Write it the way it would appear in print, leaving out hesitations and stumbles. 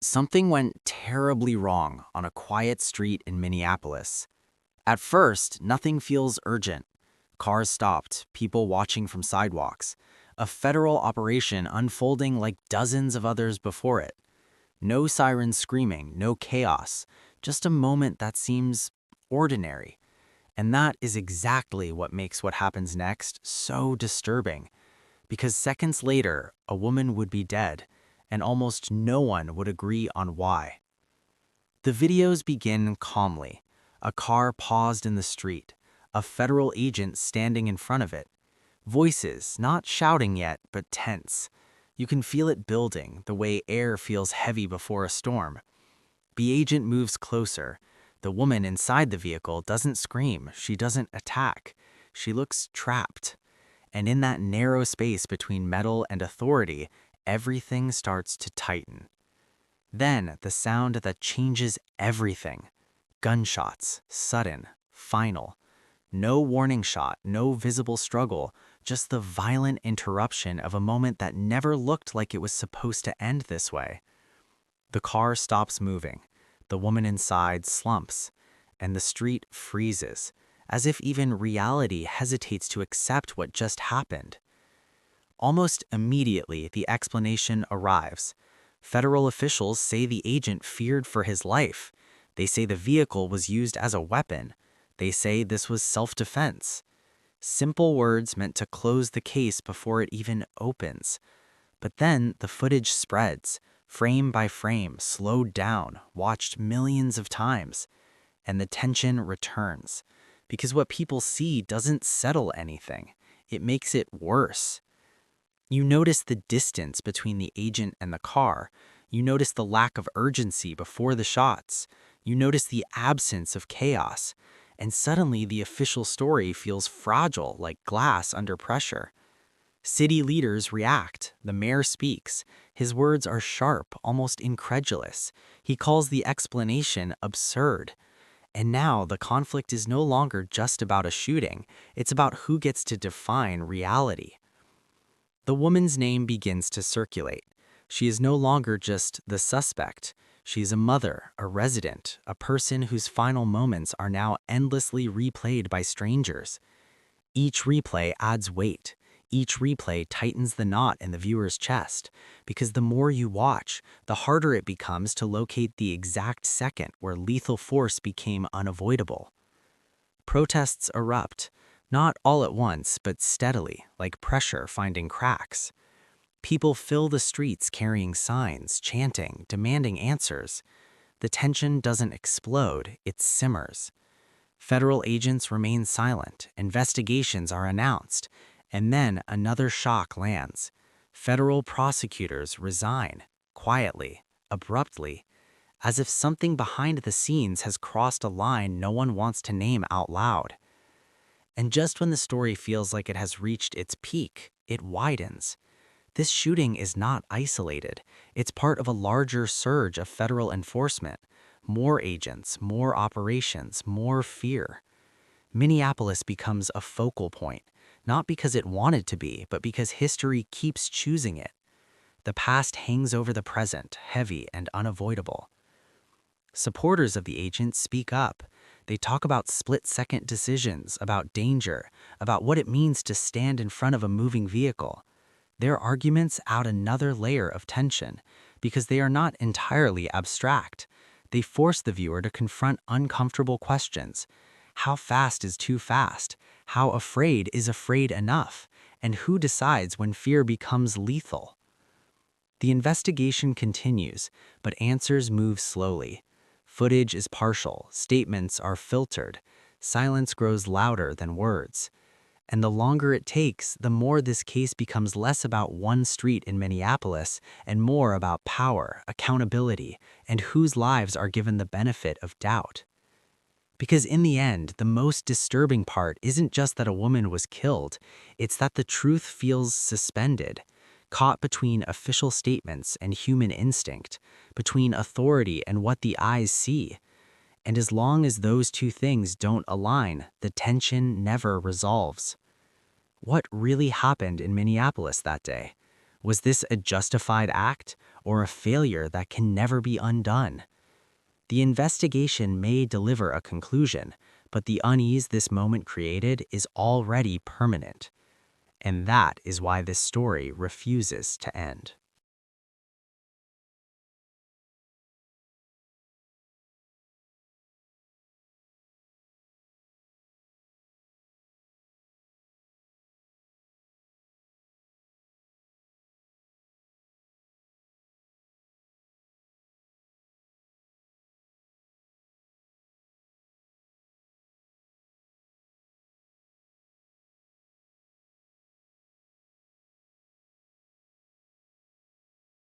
Something went terribly wrong on a quiet street in Minneapolis. At first, nothing feels urgent. Cars stopped, people watching from sidewalks. A federal operation unfolding like dozens of others before it. No sirens screaming, no chaos, just a moment that seems ordinary. And that is exactly what makes what happens next so disturbing. Because seconds later, a woman would be dead, and almost no one would agree on why. The videos begin calmly. A car paused in the street, a federal agent standing in front of it. Voices, not shouting yet, but tense. You can feel it building, the way air feels heavy before a storm. The agent moves closer. The woman inside the vehicle doesn't scream, she doesn't attack. She looks trapped. And in that narrow space between metal and authority, everything starts to tighten. Then, the sound that changes everything. Gunshots, sudden, final. No warning shot, no visible struggle, just the violent interruption of a moment that never looked like it was supposed to end this way. The car stops moving. The woman inside slumps, and the street freezes, as if even reality hesitates to accept what just happened. Almost immediately, the explanation arrives. Federal officials say the agent feared for his life. They say the vehicle was used as a weapon. They say this was self-defense. Simple words meant to close the case before it even opens. But then the footage spreads, frame by frame, slowed down, watched millions of times. And the tension returns. Because what people see doesn't settle anything. It makes it worse. You notice the distance between the agent and the car. You notice the lack of urgency before the shots. You notice the absence of chaos. And suddenly the official story feels fragile, like glass under pressure. City leaders react. The mayor speaks. His words are sharp, almost incredulous. He calls the explanation absurd. And now the conflict is no longer just about a shooting. It's about who gets to define reality. The woman's name begins to circulate. She is no longer just the suspect. She is a mother, a resident, a person whose final moments are now endlessly replayed by strangers. Each replay adds weight. Each replay tightens the knot in the viewer's chest, because the more you watch, the harder it becomes to locate the exact second where lethal force became unavoidable. Protests erupt, not all at once, but steadily, like pressure finding cracks. People fill the streets carrying signs, chanting, demanding answers. The tension doesn't explode, it simmers. Federal agents remain silent, investigations are announced, and then another shock lands. Federal prosecutors resign, quietly, abruptly, as if something behind the scenes has crossed a line no one wants to name out loud. And just when the story feels like it has reached its peak, it widens. This shooting is not isolated. It's part of a larger surge of federal enforcement. More agents, more operations, more fear. Minneapolis becomes a focal point, not because it wanted to be, but because history keeps choosing it. The past hangs over the present, heavy and unavoidable. Supporters of the agent speak up. They talk about split-second decisions, about danger, about what it means to stand in front of a moving vehicle. Their arguments add another layer of tension, because they are not entirely abstract. They force the viewer to confront uncomfortable questions. How fast is too fast? How afraid is afraid enough? And who decides when fear becomes lethal? The investigation continues, but answers move slowly. Footage is partial, statements are filtered, silence grows louder than words. And the longer it takes, the more this case becomes less about one street in Minneapolis and more about power, accountability, and whose lives are given the benefit of doubt. Because in the end, the most disturbing part isn't just that a woman was killed, it's that the truth feels suspended, caught between official statements and human instinct, between authority and what the eyes see. And as long as those two things don't align, the tension never resolves. What really happened in Minneapolis that day? Was this a justified act or a failure that can never be undone? The investigation may deliver a conclusion, but the unease this moment created is already permanent. And that is why this story refuses to end.